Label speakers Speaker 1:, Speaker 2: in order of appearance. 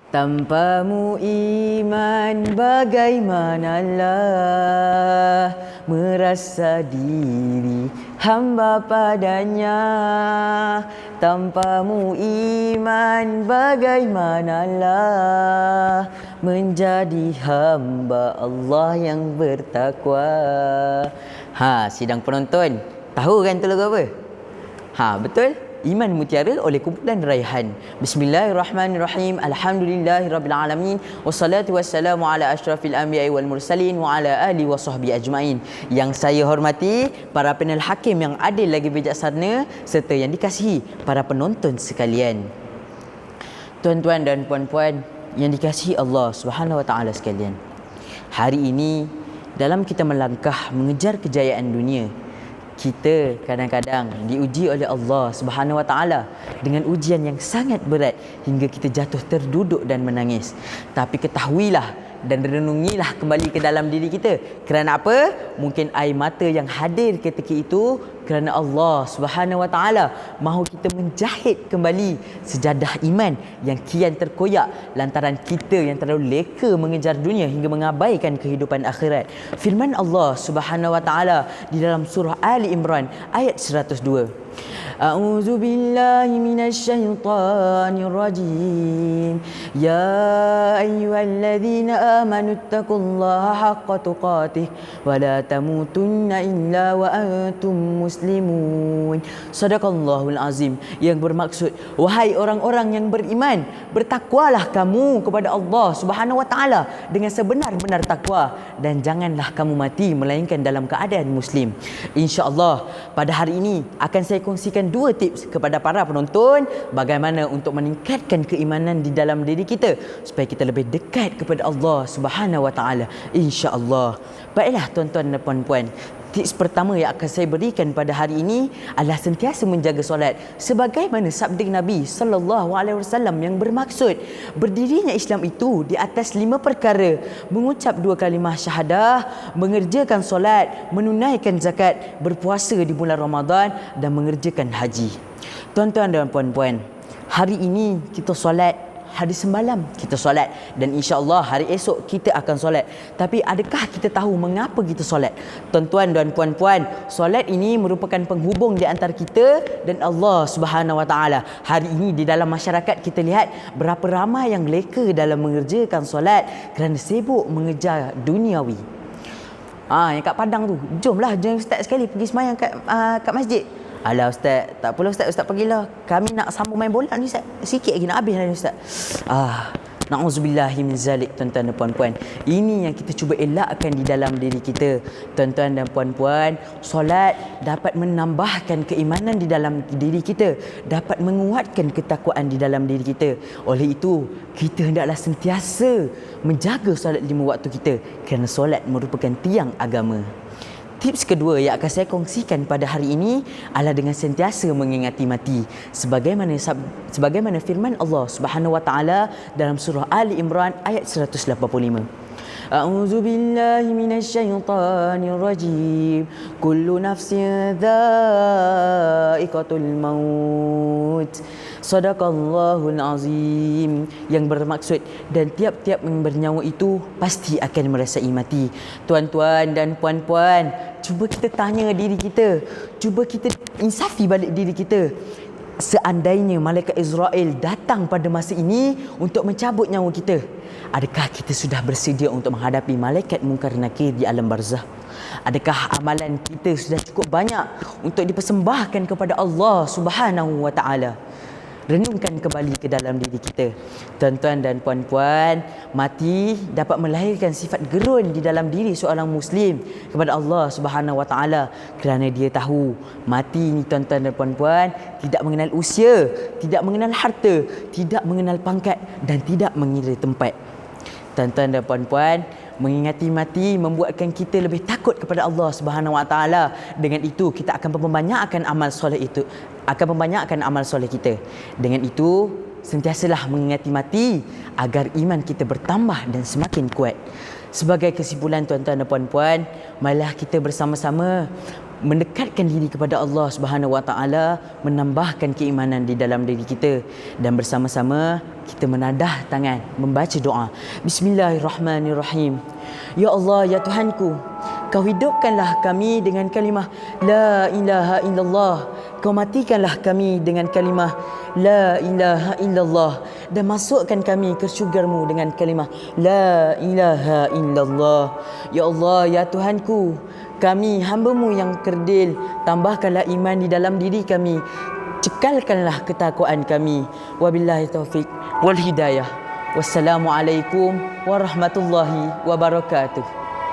Speaker 1: Tanpamu iman bagaimanalah merasa diri hamba padanya. Tanpamu iman bagaimanalah menjadi hamba Allah yang bertakwa. Sidang penonton, tahu kan tu lagu apa? Betul. Iman Mutiara oleh kumpulan Raihan. Bismillahirrahmanirrahim. Alhamdulillahirrabbilalamin. Wassalatu wassalamu ala asyrafil anbiya'i wal mursalin wa ala alihi wa sahbihi ajma'in. Yang saya hormati para panel hakim yang adil lagi bijaksana serta yang dikasihi para penonton sekalian. Tuan-tuan dan puan-puan yang dikasihi Allah Subhanahu wa taala sekalian. Hari ini dalam kita melangkah mengejar kejayaan dunia, kita kadang-kadang diuji oleh Allah Subhanahu Wa Taala dengan ujian yang sangat berat hingga kita jatuh terduduk dan menangis. Tapi ketahuilah dan renungilah kembali ke dalam diri kita. Kerana apa? Mungkin air mata yang hadir ketika itu kerana Allah Subhanahu Wa Taala mahu kita menjahit kembali sejadah iman yang kian terkoyak lantaran kita yang terlalu leka mengejar dunia hingga mengabaikan kehidupan akhirat. Firman Allah Subhanahu Wa Taala di dalam surah Ali Imran ayat 102. A'udzu billahi minasyaitonir rajim. Ya ayyuhalladzina amanu taqullaha haqqa tuqatih wa la tamutunna illa wa antum muslimun. Sadaqallahul azim. Yang bermaksud, wahai orang-orang yang beriman, bertakwalah kamu kepada Allah Subhanahu wa taala dengan sebenar-benar takwa dan janganlah kamu mati melainkan dalam keadaan muslim. Insya-Allah pada hari ini akan saya kongsikan 2 tips kepada para penonton bagaimana untuk meningkatkan keimanan di dalam diri kita supaya kita lebih dekat kepada Allah Subhanahu wa taala, insya-Allah. Baiklah tuan-tuan dan puan-puan, tips pertama yang akan saya berikan pada hari ini adalah sentiasa menjaga solat sebagaimana sabda Nabi sallallahu alaihi wasallam yang bermaksud berdirinya Islam itu di atas 5 perkara: mengucap 2 kalimah syahadah, mengerjakan solat, menunaikan zakat, berpuasa di bulan Ramadan dan mengerjakan haji. Tuan-tuan dan puan-puan, hari ini kita solat, hari semalam kita solat dan insya-Allah hari esok kita akan solat. Tapi adakah kita tahu mengapa kita solat? Tuan-tuan dan puan-puan, solat ini merupakan penghubung di antara kita dan Allah Subhanahu wa taala. Hari ini di dalam masyarakat kita lihat berapa ramai yang leka dalam mengerjakan solat kerana sibuk mengejar duniawi. Yang kat Padang tu, jom ustaz sekali pergi sembahyang kat masjid. Alah ustaz, tak apalah ustaz, ustaz pergilah. Kami nak sambung main bola ni ustaz. Sikit lagi nak habis dah ni ustaz. Na'udzubillahi min zalik. Tuan-tuan dan puan-puan, ini yang kita cuba elakkan di dalam diri kita. Tuan-tuan dan puan-puan, solat dapat menambahkan keimanan di dalam diri kita, dapat menguatkan ketakwaan di dalam diri kita. Oleh itu, kita hendaklah sentiasa menjaga solat 5 waktu kita kerana solat merupakan tiang agama. Tips kedua yang akan saya kongsikan pada hari ini adalah dengan sentiasa mengingati mati sebagaimana firman Allah Subhanahu wa taala dalam surah Ali Imran ayat 185. A'udzu billahi minasyaitonir rajim. Kullu nafsin dha'iqatul maut. Sadaqallahul azim. Yang bermaksud, dan tiap-tiap yang bernyawa itu pasti akan merasai mati. Tuan-tuan dan puan-puan, cuba kita tanya diri kita, cuba kita insafi balik diri kita. Seandainya malaikat Israel datang pada masa ini untuk mencabut nyawa kita, adakah kita sudah bersedia untuk menghadapi malaikat mungkar nakir di alam barzah? Adakah amalan kita sudah cukup banyak untuk dipersembahkan kepada Allah Subhanahu wa taala? Renungkan kembali ke dalam diri kita. Tuan-tuan dan puan-puan, mati dapat melahirkan sifat gerun di dalam diri seorang Muslim kepada Allah Subhanahu wa taala kerana dia tahu mati ni, tuan-tuan dan puan-puan, tidak mengenal usia, tidak mengenal harta, tidak mengenal pangkat dan tidak mengira tempat. Tuan-tuan dan puan-puan, mengingati mati membuatkan kita lebih takut kepada Allah Subhanahu wa taala. Dengan itu kita akan memperbanyakkan amal soleh itu, kita. Dengan itu sentiasalah mengingati mati agar iman kita bertambah dan semakin kuat. Sebagai kesimpulan tuan-tuan dan puan-puan, marilah kita bersama-sama mendekatkan diri kepada Allah Subhanahu Wa Taala, menambahkan keimanan di dalam diri kita, dan bersama-sama kita menadah tangan membaca doa. Bismillahirrahmanirrahim. Ya Allah, ya Tuhanku, Kau hidupkanlah kami dengan kalimah La ilaha illallah. Kau matikanlah kami dengan kalimah La ilaha illallah, dan masukkan kami ke syurga-Mu dengan kalimah La ilaha illallah. Ya Allah, ya Tuhanku, kami hamba-Mu yang kerdil, tambahkanlah iman di dalam diri kami, cekalkanlah ketakwaan kami. Wabillahi taufik wal hidayah. Wassalamualaikum warahmatullahi wabarakatuh.